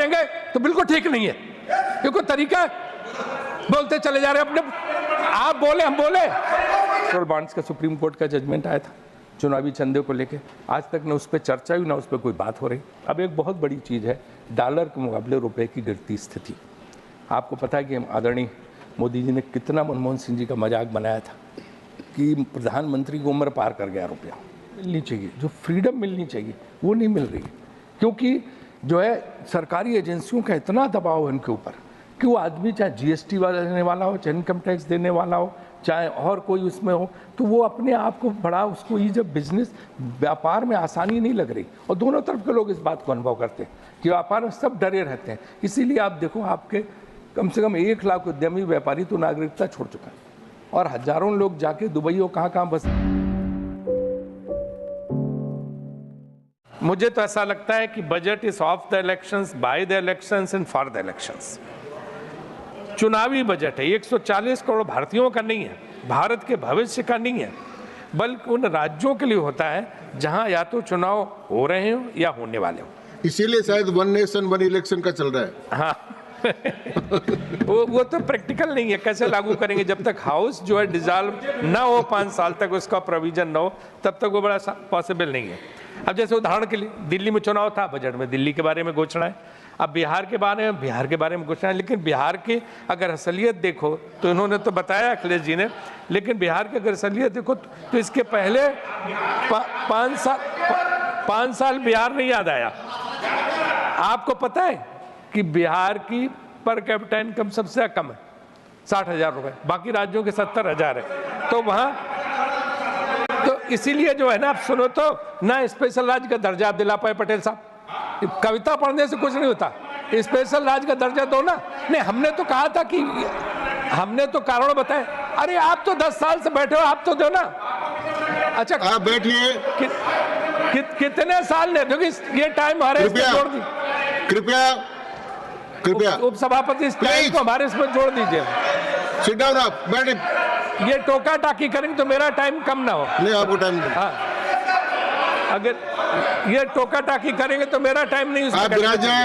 करेंगे तो बिल्कुल ठीक नहीं है। क्योंकि तरीका बोलते चले जा रहे अपने, आप बोले हम बोले। पेट्रोल बॉन्ड्स का सुप्रीम कोर्ट का जजमेंट आया था चुनावी चंदे को लेके, आज तक न उस पर चर्चा हुई ना उस पर कोई बात हो रही। अब एक बहुत बड़ी चीज़ है डॉलर के मुकाबले रुपए की गिरती स्थिति। आपको पता है कि आदरणीय मोदी जी ने कितना मनमोहन सिंह जी का मजाक बनाया था कि प्रधानमंत्री की उम्र पार कर गया, रुपया मिलनी चाहिए, जो फ्रीडम मिलनी चाहिए वो नहीं मिल रही, क्योंकि जो है सरकारी एजेंसियों का इतना दबाव है उनके ऊपर कि वो आदमी चाहे जीएसटी देने वाला हो, चाहे इनकम टैक्स देने वाला हो, चाहे और कोई उसमें हो, तो वो अपने आप को बड़ा उसको ये जब बिजनेस व्यापार में आसानी नहीं लग रही। और दोनों तरफ के लोग इस बात को अनुभव करते हैं कि व्यापार में सब डरे रहते हैं। इसीलिए आप देखो आपके कम से कम 1 लाख उद्यमी व्यापारी तो नागरिकता छोड़ चुका है और हजारों लोग जाके दुबई और कहाँ बस। मुझे तो ऐसा लगता है कि budget is of the elections, by the elections and for the elections. चुनावी बजट है, 140 करोड़ भारतीयों का नहीं है, भारत के भविष्य का नहीं है, बल्कि उन राज्यों के लिए होता है जहां या तो चुनाव हो रहे हो या होने वाले हो। इसीलिए शायद 1 नेशन 1 इलेक्शन का चल रहा है। हाँ वो तो प्रैक्टिकल नहीं है, कैसे लागू करेंगे जब तक हाउस जो है डिसॉल्व ना हो, 5 साल तक उसका प्रोविजन ना हो, तब तक वो बड़ा पॉसिबल नहीं है। अब जैसे उदाहरण के लिए दिल्ली में चुनाव था, बजट में दिल्ली के बारे में घोषणा है, अब बिहार के बारे में घोषणा है, लेकिन बिहार की अगर असलियत देखो तो इन्होंने तो बताया अखिलेश जी ने, लेकिन बिहार की अगर असलियत देखो तो इसके पहले 5 साल बिहार नहीं याद आया। आपको पता है कि बिहार की पर कैपिटा इनकम सबसे कम है, 60,000 रुपए, बाकी राज्यों के 70,000 है। तो वहाँ तो इसीलिए जो है ना, आप सुनो तो ना स्पेशल राज्य का दर्जा आप दिला पाए पटेल साहब, कविता पढ़ने से कुछ नहीं होता, स्पेशल राज्य का दर्जा दो ना। नहीं, हमने तो कहा था कि हमने तो कारण बताए, अरे आप तो 10 साल से बैठे हो, आप तो दो ना। अच्छा आप बैठिए, कितने साल ने, क्योंकि ये टाइम हमारे इसमें जोड़ दी, कृपया उप सभापति इस टाइम को हमारे इसमें जोड़ दीजिए। सिट डाउन, आप बैठे। ये टोका टाकी करेंगे तो मेरा टाइम कम ना हो। नहीं, आपको टाइम नहीं। हाँ, अगर ये टोका टाकी करेंगे तो मेरा टाइम नहीं। आप विराजे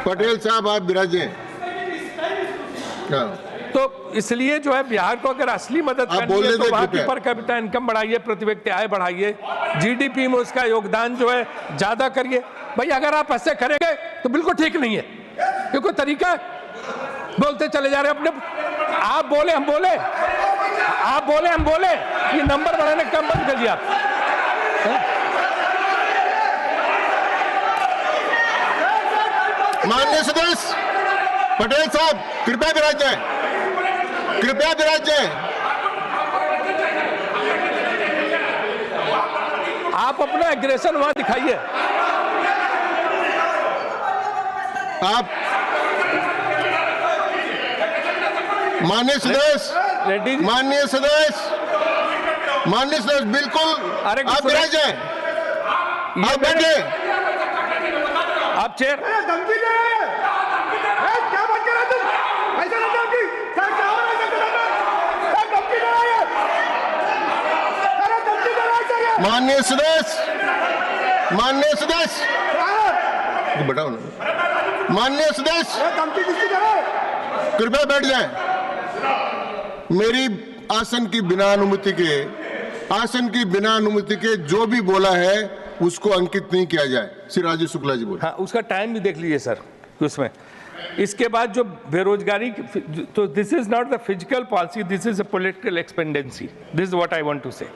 पटेल साहब, आप विराजे। तो इसलिए जो है बिहार को अगर असली मदद करनी है तो वहाँ की पर कैपिटा इनकम बढ़ाइए, प्रति व्यक्ति आय बढ़ाइए, जीडीपी में उसका योगदान जो है ज्यादा करिए। भाई अगर आप ऐसे करेंगे तो बिल्कुल ठीक नहीं है, क्योंकि तरीका बोलते चले जा रहे अपने, आप बोले हम बोले, आप बोले हम बोले, ये नंबर बढ़ाने का काम बंद कर दिया। माननीय सदस्य पटेल साहब कृपया विराज जाए, कृपया विराज जाए। आप अपना एग्रेशन वहां दिखाइए। आप माननीय सदस्य, माननीय सदस्य बिल्कुल आप विराज जाए, आप बैठे, आप चेयर। माननीय सदस्य, माननीय सदस्य बताओ ना, माननीय सदस्य कृपया बैठ जाएं। मेरी आसन की बिना अनुमति के जो भी बोला है उसको अंकित नहीं किया जाए। श्री राजीव शुक्ला जी बोले। हाँ, उसका टाइम भी देख लीजिए सर उसमें। इसके बाद जो बेरोजगारी, तो this is not the physical policy, this is a political expediency, this is what I want to say.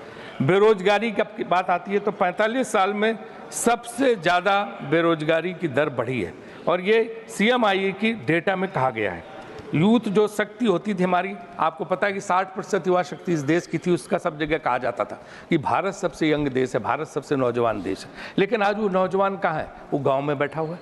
बेरोजगारी की बात आती है तो 45 साल में सबसे ज़्यादा बेरोजगारी की दर बढ़ी है, और ये CMIE की डेटा में कहा गया है। यूथ जो शक्ति होती थी हमारी, आपको पता है कि 60% युवा शक्ति इस देश की थी, उसका सब जगह कहा जाता था कि भारत सबसे यंग देश है, भारत सबसे नौजवान देश है। लेकिन आज वो नौजवान कहाँ है? वो गाँव में बैठा हुआ है,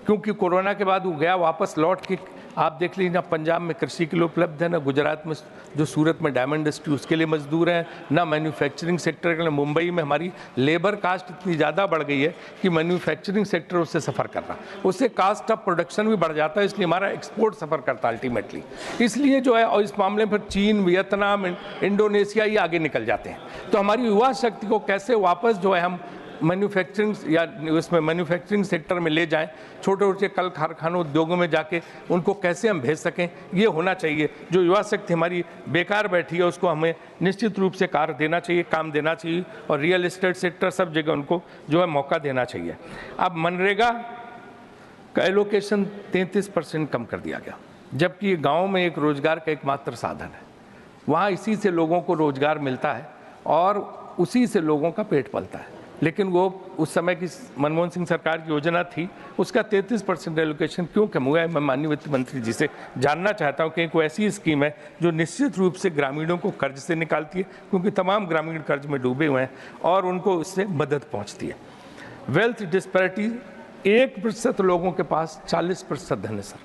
क्योंकि कोरोना के बाद वो गया वापस लौट के। आप देख लीजिए ना, पंजाब में कृषि के लिए उपलब्ध है, ना गुजरात में जो सूरत में डायमंड इंडस्ट्री उसके लिए मजदूर हैं, ना मैन्युफैक्चरिंग सेक्टर के लिए। मुंबई में हमारी लेबर कास्ट इतनी ज़्यादा बढ़ गई है कि मैन्युफैक्चरिंग सेक्टर उससे सफ़र कर रहा, उससे कास्ट ऑफ प्रोडक्शन भी बढ़ जाता है, इसलिए हमारा एक्सपोर्ट सफ़र करता है अल्टीमेटली। इसलिए जो है, और इस मामले में फिर चीन, वियतनाम, इंडोनेशिया ये आगे निकल जाते हैं। तो हमारी युवा शक्ति को कैसे वापस जो है हम मैन्युफैक्चरिंग या उसमें मैन्युफैक्चरिंग सेक्टर में ले जाएं, छोटे छोटे कल कारखानों उद्योगों में जाके उनको कैसे हम भेज सकें, ये होना चाहिए। जो युवा शक्ति हमारी बेकार बैठी है उसको हमें निश्चित रूप से कार्य देना चाहिए, काम देना चाहिए, और रियल एस्टेट सेक्टर सब जगह उनको जो है मौका देना चाहिए। अब मनरेगा का एलोकेशन 33% कम कर दिया गया, जबकि गाँव में एक रोजगार का एकमात्र साधन है। वहाँ इसी से लोगों को रोजगार मिलता है और उसी से लोगों का पेट पलता है। लेकिन वो उस समय की मनमोहन सिंह सरकार की योजना थी, उसका 33% एलोकेशन क्यों कम हुआ है, मैं माननीय वित्त मंत्री जी से जानना चाहता हूँ कि कोई ऐसी स्कीम है जो निश्चित रूप से ग्रामीणों को कर्ज से निकालती है, क्योंकि तमाम ग्रामीण कर्ज में डूबे हुए हैं, और उनको उससे मदद पहुँचती है। वेल्थ डिस्पैरिटी 1% लोगों के पास 40% धन है सर।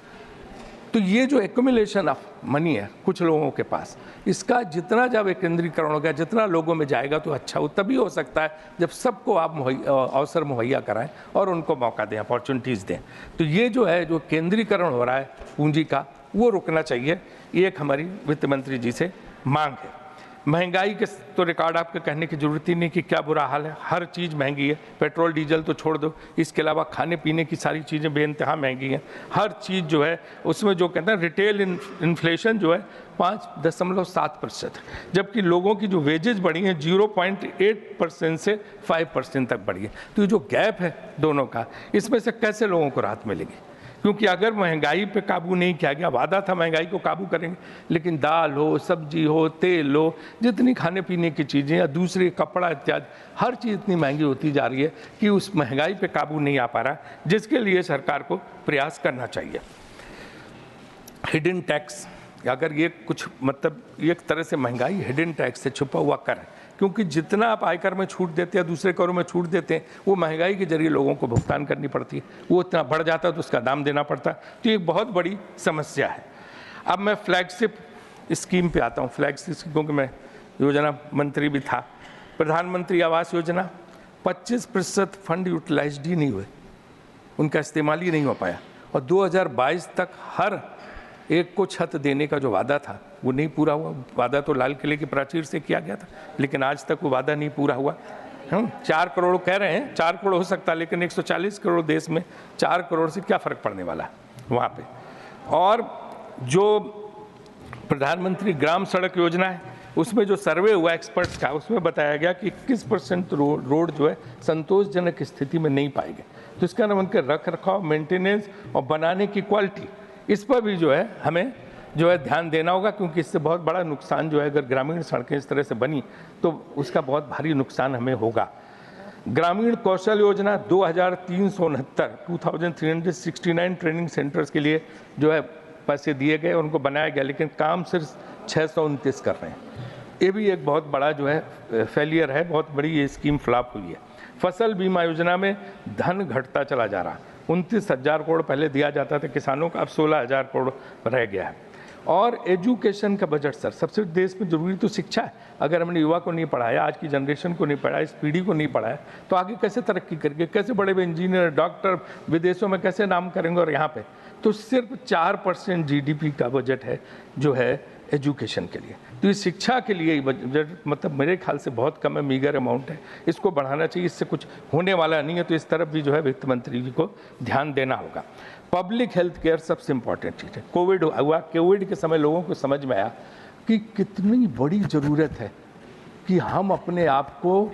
तो ये जो एक्यूमुलेशन ऑफ मनी है कुछ लोगों के पास, इसका जितना जब केंद्रीकरण होगा, जितना लोगों में जाएगा तो अच्छा हो, तभी हो सकता है जब सबको आप अवसर मुहैया कराएं और उनको मौका दें, अपॉर्चुनिटीज़ दें। तो ये जो है जो केंद्रीकरण हो रहा है पूंजी का, वो रुकना चाहिए। ये एक हमारी वित्त मंत्री जी से मांग है। महंगाई के तो रिकॉर्ड आपके कहने की जरूरत ही नहीं कि क्या बुरा हाल है, हर चीज़ महंगी है, पेट्रोल डीजल तो छोड़ दो, इसके अलावा खाने पीने की सारी चीज़ें बेइंतहा महंगी हैं। हर चीज़ जो है उसमें जो कहते हैं रिटेल इन्फ्लेशन जो है 5.7%, जबकि लोगों की जो वेजेस बढ़ी हैं 0.8% से 5% तक बढ़ी है। तो ये जो गैप है दोनों का, इसमें से कैसे लोगों को राहत मिलेगी? क्योंकि अगर महंगाई पे काबू नहीं किया गया, वादा था महंगाई को काबू करेंगे, लेकिन दाल हो, सब्जी हो, तेल हो, जितनी खाने पीने की चीज़ें या दूसरे कपड़ा इत्यादि, हर चीज़ इतनी महंगी होती जा रही है कि उस महंगाई पे काबू नहीं आ पा रहा, जिसके लिए सरकार को प्रयास करना चाहिए। हिडन टैक्स, अगर ये कुछ मतलब एक तरह से महंगाई हिडन टैक्स से छुपा हुआ कर है, क्योंकि जितना आप आयकर में छूट देते हैं, दूसरे करों में छूट देते हैं, वो महंगाई के जरिए लोगों को भुगतान करनी पड़ती है, वो इतना बढ़ जाता है तो उसका दाम देना पड़ता है। तो ये एक बहुत बड़ी समस्या है। अब मैं फ्लैगशिप स्कीम पे आता हूँ। फ्लैगशिप क्योंकि मैं योजना मंत्री भी था। प्रधानमंत्री आवास योजना 25% फंड यूटिलाइज्ड ही नहीं हुए, उनका इस्तेमाल ही नहीं हो पाया, और 2022 तक हर एक को छत देने का जो वादा था वो नहीं पूरा हुआ। वादा तो लाल किले की प्राचीर से किया गया था, लेकिन आज तक वो वादा नहीं पूरा हुआ। हम 4 करोड़ कह रहे हैं, 4 करोड़ हो सकता है, लेकिन 140 करोड़ देश में 4 करोड़ से क्या फ़र्क पड़ने वाला है वहाँ पे। और जो प्रधानमंत्री ग्राम सड़क योजना है, उसमें जो सर्वे हुआ एक्सपर्ट्स का, उसमें बताया गया कि 21% रोड जो है संतोषजनक स्थिति में नहीं पाए गए। तो इसका नाम उनके रख रखाव, मेंटेनेंस और बनाने की क्वालिटी, इस पर भी जो है हमें जो है ध्यान देना होगा, क्योंकि इससे बहुत बड़ा नुकसान जो है, अगर ग्रामीण सड़कें इस तरह से बनी तो उसका बहुत भारी नुकसान हमें होगा। ग्रामीण कौशल योजना 2369 ट्रेनिंग सेंटर्स के लिए जो है पैसे दिए गए, उनको बनाया गया, लेकिन काम सिर्फ 629 कर रहे हैं। ये भी एक बहुत बड़ा जो है फेलियर है, बहुत बड़ी ये स्कीम फ्लॉप हुई है। फसल बीमा योजना में धन घटता चला जा रहा, 29,000 करोड़ पहले दिया जाता था किसानों का, अब 16,000 करोड़ रह गया है। और एजुकेशन का बजट सर, सबसे देश में ज़रूरी तो शिक्षा है। अगर हमने युवा को नहीं पढ़ाया, आज की जनरेशन को नहीं पढ़ाया, इस पीढ़ी को नहीं पढ़ाया, तो आगे कैसे तरक्की करेंगे, कैसे बड़े बड़े इंजीनियर, डॉक्टर विदेशों में कैसे नाम करेंगे। और यहाँ पे तो सिर्फ 4% GDP का बजट है जो है एजुकेशन के लिए। तो इस शिक्षा के लिए बजट मतलब मेरे ख्याल से बहुत कम है, मीगर अमाउंट है, इसको बढ़ाना चाहिए, इससे कुछ होने वाला नहीं है। तो इस तरफ भी जो है वित्त मंत्री जी को ध्यान देना होगा। पब्लिक हेल्थ केयर सबसे इम्पॉर्टेंट चीज़ है। कोविड हुआ, कोविड के समय लोगों को समझ में आया कि कितनी बड़ी ज़रूरत है कि हम अपने आप को,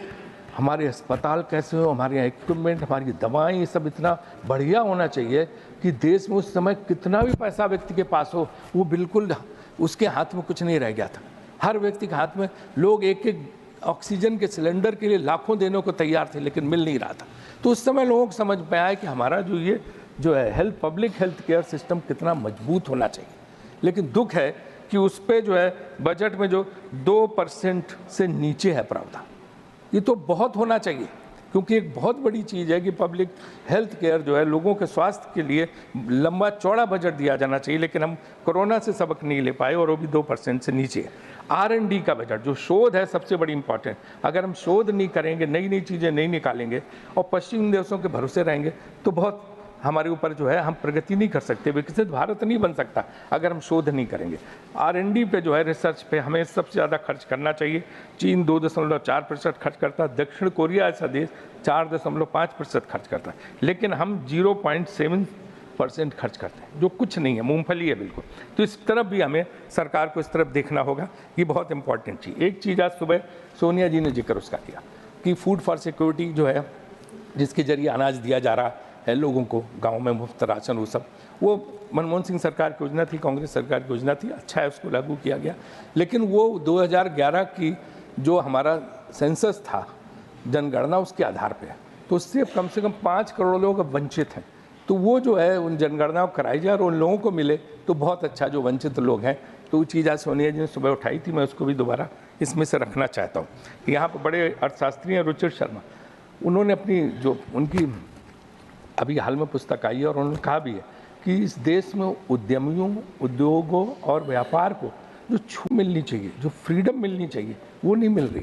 हमारे अस्पताल कैसे हो, हमारे इक्विपमेंट, हमारी दवाएं, ये सब इतना बढ़िया होना चाहिए कि देश में उस समय कितना भी पैसा व्यक्ति के पास हो, वो बिल्कुल उसके हाथ में कुछ नहीं रह गया था। हर व्यक्ति के हाथ में, लोग एक एक ऑक्सीजन के सिलेंडर के लिए लाखों देने को तैयार थे, लेकिन मिल नहीं रहा था। तो उस समय लोगों को समझ में आया कि हमारा जो है पब्लिक हेल्थ केयर सिस्टम कितना मजबूत होना चाहिए। लेकिन दुख है कि उस पर जो है बजट में जो 2% से नीचे है प्रावधान। ये तो बहुत होना चाहिए, क्योंकि एक बहुत बड़ी चीज़ है कि पब्लिक हेल्थ केयर जो है, लोगों के स्वास्थ्य के लिए लंबा चौड़ा बजट दिया जाना चाहिए, लेकिन हम कोरोना से सबक नहीं ले पाए, और वो भी 2% से नीचे। R&D का बजट, जो शोध है, सबसे बड़ी इंपॉर्टेंट। अगर हम शोध नहीं करेंगे, नई नई चीज़ें नहीं निकालेंगे और पश्चिमी देशों के भरोसे रहेंगे तो बहुत हमारे ऊपर जो है हम प्रगति नहीं कर सकते, विकसित भारत नहीं बन सकता अगर हम शोध नहीं करेंगे। R&D पे जो है, रिसर्च पे हमें सबसे ज़्यादा खर्च करना चाहिए। चीन 2.4% खर्च करता है, दक्षिण कोरिया ऐसा देश 4.5% खर्च करता है, लेकिन हम 0.7% खर्च करते हैं, जो कुछ नहीं है, मूंगफली है बिल्कुल। तो इस तरफ भी हमें सरकार को इस तरफ देखना होगा, ये बहुत इंपॉर्टेंट चीज़। एक चीज़ आज सुबह सोनिया जी ने जिक्र उसका किया कि फूड फॉर सिक्योरिटी जो है, जिसके जरिए अनाज दिया जा रहा है लोगों को, गांव में मुफ्त राशन, वो मनमोहन सिंह सरकार की योजना थी, कांग्रेस सरकार की योजना थी, अच्छा है, उसको लागू किया गया। लेकिन वो 2011 की जो हमारा सेंसस था, जनगणना, उसके आधार पे है, तो उससे कम से कम 5 करोड़ लोग अब वंचित हैं। तो वो जो है उन जनगणना को कराई जाए और उन लोगों को मिले तो बहुत अच्छा, जो वंचित लोग हैं। तो वो चीज़ आज सोनिया जी ने सुबह उठाई थी, मैं उसको भी दोबारा इसमें से रखना चाहता हूँ। यहाँ पर बड़े अर्थशास्त्री हैं रुचिर शर्मा, उन्होंने अपनी जो उनकी अभी हाल में पुस्तक आई है, और उन्होंने कहा भी है कि इस देश में उद्यमियों, उद्योगों और व्यापार को जो छूट मिलनी चाहिए, जो फ्रीडम मिलनी चाहिए, वो नहीं मिल रही।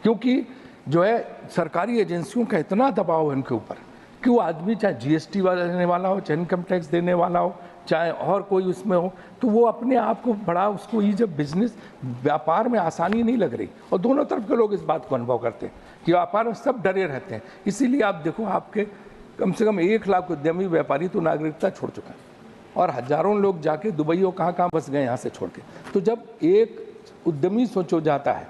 क्योंकि जो है सरकारी एजेंसियों का इतना दबाव है उनके ऊपर कि वो आदमी चाहे GST देने वाला हो, चाहे इनकम टैक्स देने वाला हो, चाहे और कोई उसमें हो, तो वो अपने आप को बड़ा, उसको ये जब बिजनेस व्यापार में आसानी नहीं लग रही। और दोनों तरफ के लोग इस बात को अनुभव करते हैं कि व्यापार में सब डरे रहते हैं। इसीलिए आप देखो, आपके कम से कम 1 लाख उद्यमी व्यापारी तो नागरिकता छोड़ चुका है, और हजारों लोग जाके दुबई और कहाँ बस गए यहाँ से छोड़ के। तो जब एक उद्यमी सोचो जाता है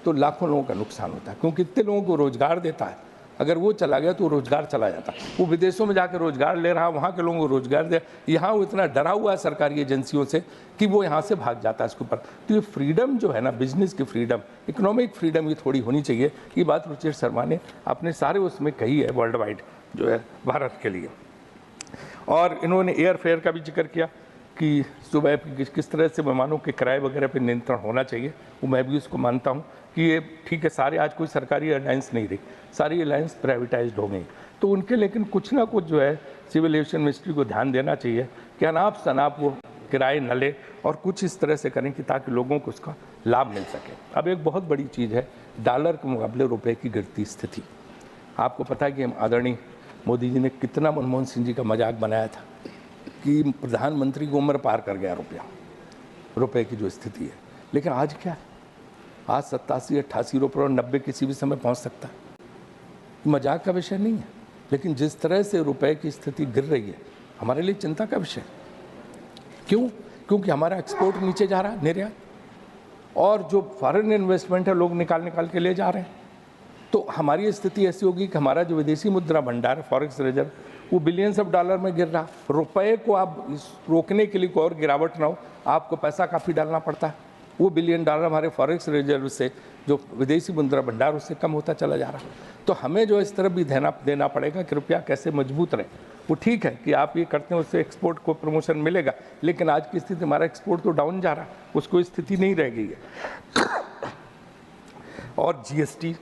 तो लाखों लोगों का नुकसान होता है, क्योंकि इतने लोगों को रोजगार देता है। अगर वो चला गया तो रोजगार चला जाता है। वो विदेशों में जाकर रोजगार ले रहा है, वहाँ के लोगों को रोजगार दे, यहाँ वो इतना डरा हुआ है सरकारी एजेंसियों से कि वो यहाँ से भाग जाता है इसके ऊपर। तो ये फ्रीडम जो है ना, बिजनेस की फ्रीडम, इकोनॉमिक फ्रीडम, ये थोड़ी होनी चाहिए। ये बात रुचिर शर्मा ने अपने सारे उसमें कही है, वर्ल्ड वाइड जो है भारत के लिए। और इन्होंने एयर फेयर का भी जिक्र किया कि सुबह किस तरह से विमानों के किराए वगैरह पे नियंत्रण होना चाहिए। वो मैं भी उसको मानता हूँ कि ये ठीक है, सारे आज कोई सरकारी एयरलाइंस नहीं रही, सारी एयरलाइंस प्राइवेटाइज्ड हो गई। तो उनके लेकिन कुछ ना कुछ जो है सिविल एविएशन मिनिस्ट्री को ध्यान देना चाहिए कि अनाप शनाप वो किराए न ले, और कुछ इस तरह से करें कि ताकि लोगों को उसका लाभ मिल सके। अब एक बहुत बड़ी चीज़ है, डॉलर के मुकाबले रुपये की गिरती स्थिति। आपको पता है कि आदरणीय मोदी जी ने कितना मनमोहन सिंह जी का मजाक बनाया था कि प्रधानमंत्री की उम्र पार कर गया रुपये की जो स्थिति है। लेकिन आज क्या है, आज 87-88 रुपये और 90 किसी भी समय पहुंच सकता है। मजाक का विषय नहीं है, लेकिन जिस तरह से रुपए की स्थिति गिर रही है, हमारे लिए चिंता का विषय। क्यों? क्योंकि हमारा एक्सपोर्ट नीचे जा रहा है, निर्यात, और जो फॉरेन इन्वेस्टमेंट है लोग निकाल के ले जा रहे हैं। तो हमारी स्थिति ऐसी होगी कि हमारा जो विदेशी मुद्रा भंडार है, फॉरेक्स रिजर्व, वो बिलियंस ऑफ डॉलर में गिर रहा। रुपए को आप रोकने के लिए कोई और गिरावट ना हो, आपको पैसा काफ़ी डालना पड़ता है। वो $1 बिलियन हमारे फॉरेक्स रिजर्व से, जो विदेशी मुद्रा भंडार, उससे कम होता चला जा रहा। तो हमें जो इस तरफ भी देना पड़ेगा कि रुपया कैसे मजबूत रहे। वो ठीक है कि आप ये करते हैं, उससे एक्सपोर्ट को प्रमोशन मिलेगा, लेकिन आज की स्थिति हमारा एक्सपोर्ट तो डाउन जा रहा, उसको स्थिति नहीं रह गई है। और GST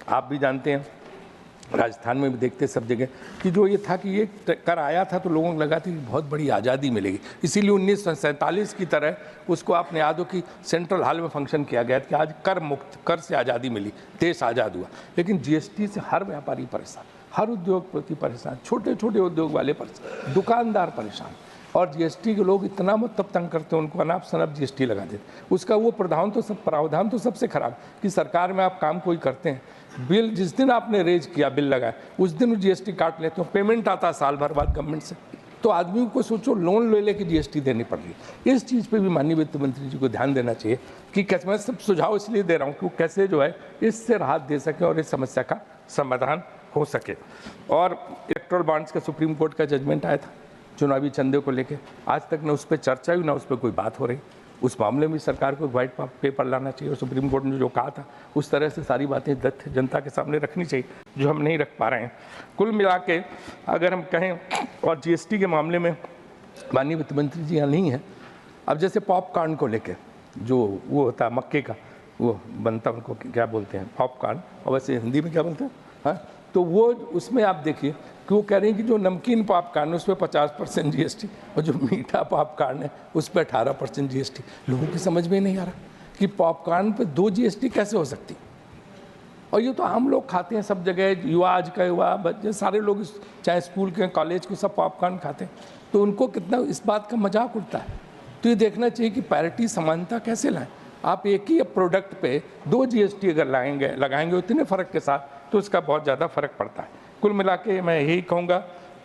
आप भी जानते हैं, राजस्थान में भी देखते सब जगह कि जो ये था कि ये कर आया था तो लोगों को लगा था कि बहुत बड़ी आज़ादी मिलेगी, इसीलिए 1947 की तरह उसको आपने याद हो कि सेंट्रल हॉल में फंक्शन किया गया कि आज कर मुक्त, कर से आज़ादी मिली, देश आज़ाद हुआ। लेकिन GST से हर व्यापारी परेशान, हर उद्योगपति परेशान, छोटे छोटे उद्योग वाले परेशान, दुकानदार परेशान। और GST के लोग इतना मत तब तंग करते हैं, उनको अनाप शनाप GST लगा देते। उसका वो प्रावधान तो सबसे खराब कि सरकार में आप काम कोई करते हैं, बिल जिस दिन आपने रेज किया, बिल लगाया, उस दिन GST काट लेते हो, पेमेंट आता है साल भर बाद गवर्नमेंट से। तो आदमी को सोचो लोन ले लेके GST देनी पड़ रही है। इस चीज़ पे भी माननीय वित्त मंत्री जी को ध्यान देना चाहिए कि कैसे, मैं सब सुझाव इसलिए दे रहा हूँ कि कैसे जो है इससे राहत दे सके और इस समस्या का समाधान हो सके। और इलेक्टोरल बॉन्ड्स का सुप्रीम कोर्ट का जजमेंट आया था चुनावी चंदे को लेके, आज तक ना उस पर चर्चा हुई ना उस पर कोई बात हो रही। उस मामले में सरकार को व्हाइट पेपर लाना चाहिए, और सुप्रीम कोर्ट ने जो कहा था उस तरह से सारी बातें तथ्य जनता के सामने रखनी चाहिए, जो हम नहीं रख पा रहे हैं। कुल मिला के अगर हम कहें, और GST के मामले में माननीय वित्त मंत्री जी यहाँ नहीं है। अब जैसे पॉपकॉर्न को लेके जो वो होता है मक्के का, वो बनता, उनको क्या बोलते हैं, पॉपकॉर्न, और वैसे हिंदी में क्या बोलते हैं, हाँ, तो वो उसमें आप देखिए कि वो कह रहे हैं कि जो नमकीन पॉपकॉर्न है उस पर 50% GST, और जो मीठा पॉपकॉर्न है उस पर 18% GST। लोगों की समझ में नहीं आ रहा कि पॉपकॉर्न पे 2 GST कैसे हो सकती। और ये तो हम लोग खाते हैं सब जगह, युवा, आज का युवा, बच्चे सारे लोग चाहे स्कूल के कॉलेज के सब पॉपकॉर्न खाते हैं, तो उनको कितना इस बात का मजाक उड़ता है। तो ये देखना चाहिए कि पैरिटी, समानता कैसे लाएं। आप एक ही प्रोडक्ट पे 2 GST अगर लगाएंगे उतने फ़र्क के साथ, तो इसका बहुत ज़्यादा फ़र्क पड़ता है। कुल मिला के मैं यही कहूँगा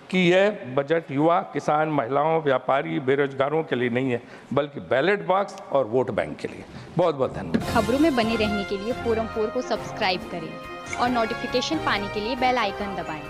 कि यह बजट युवा, किसान, महिलाओं, व्यापारी, बेरोजगारों के लिए नहीं है, बल्कि बैलेट बॉक्स और वोट बैंक के लिए। बहुत बहुत धन्यवाद। खबरों में बने रहने के लिए फोरम 4 को सब्सक्राइब करें और नोटिफिकेशन पाने के लिए बेल आइकन दबाएं।